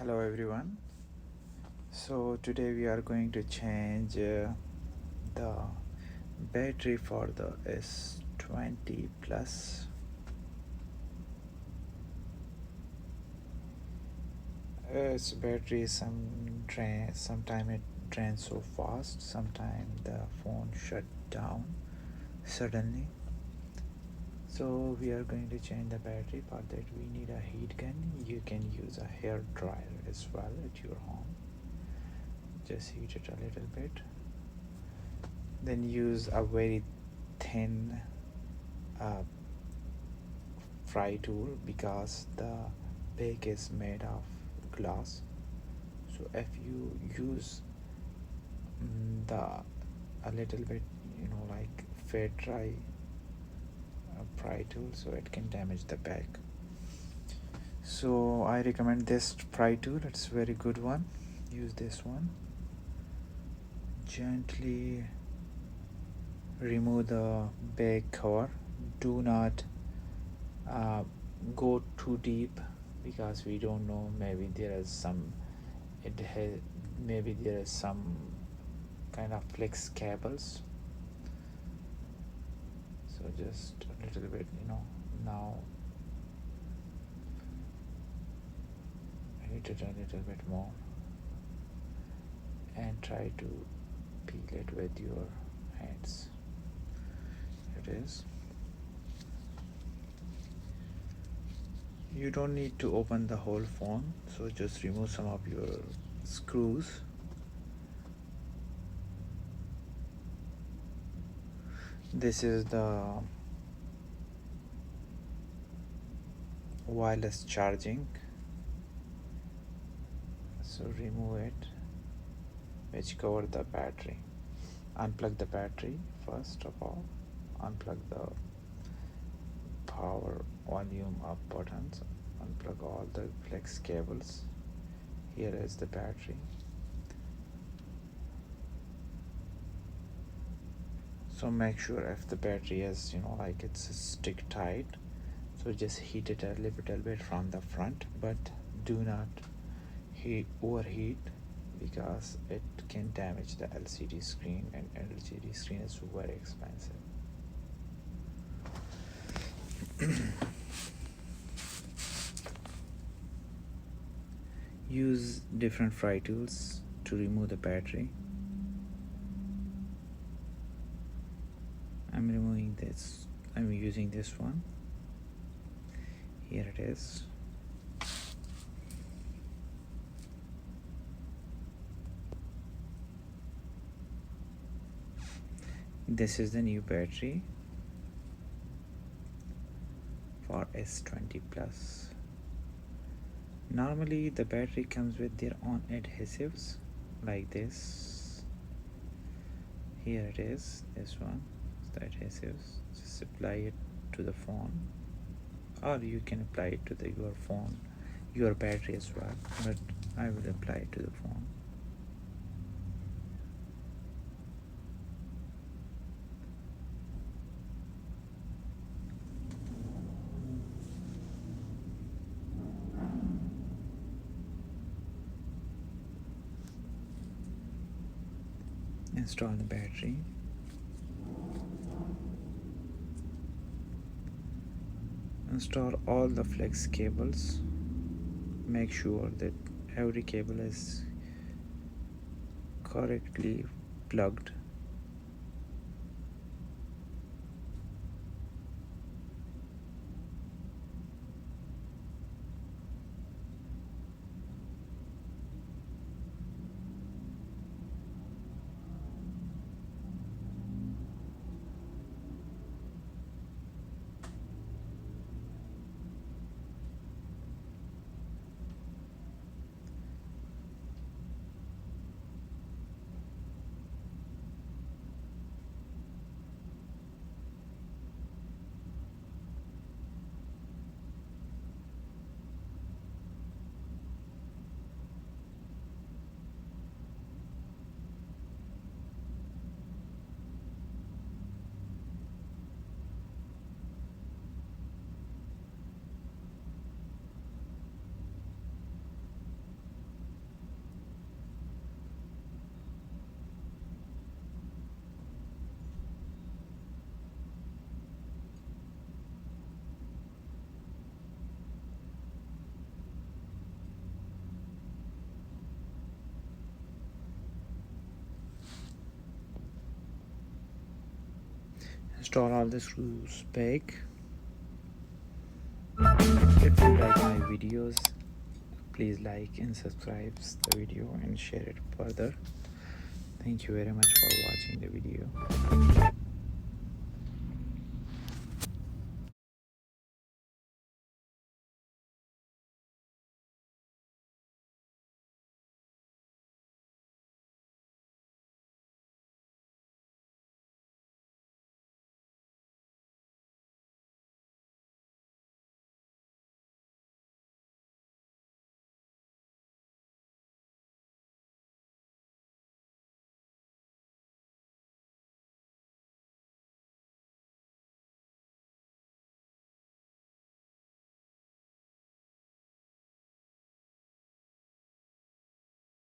Hello everyone. So today we are going to change the battery for the S20 plus. Its battery sometime it drains so fast, sometime the phone shut down suddenly. So we are going to change the battery. For that we need a heat gun. You can use a hair dryer as well at your home. Just heat it a little bit. Then use a very thin uh, fry tool because the bake is made of glass. So if you use the a little bit like fair dry fry tool, so it can damage the bake. So I recommend this fry tool. It's a very good one. Use this one. Gently remove the bake cover. Do not go too deep because we don't know, maybe there is some maybe there is some kind of flex cables. So just a little bit, now heat it a little bit more and try to peel it with your hands. It is. You don't need to open the whole phone, so just remove some of your screws. This is the wireless charging, so remove it, which cover the battery. Unplug the battery first of all. Unplug the power volume up buttons. Unplug all the flex cables. Here is the battery. So make sure if the battery is like it's stick tight, so just heat it a little bit from the front, but do not overheat because it can damage the LCD screen, and LCD screen is very expensive. Use different fry tools to remove the battery. I'm removing this. I'm using this one. Here it is. This is the new battery for S20 plus. Normally the battery comes with their own adhesives like this. Here it is, this one, the adhesives. Just apply it to the phone, or you can apply it to your phone, your battery as well, but I will apply it to the phone. Install the battery. Install all the flex cables. Make sure that every cable is correctly plugged. install all the screws back. If you like my videos, please like and subscribe the video and share it further. Thank you very much for watching the video.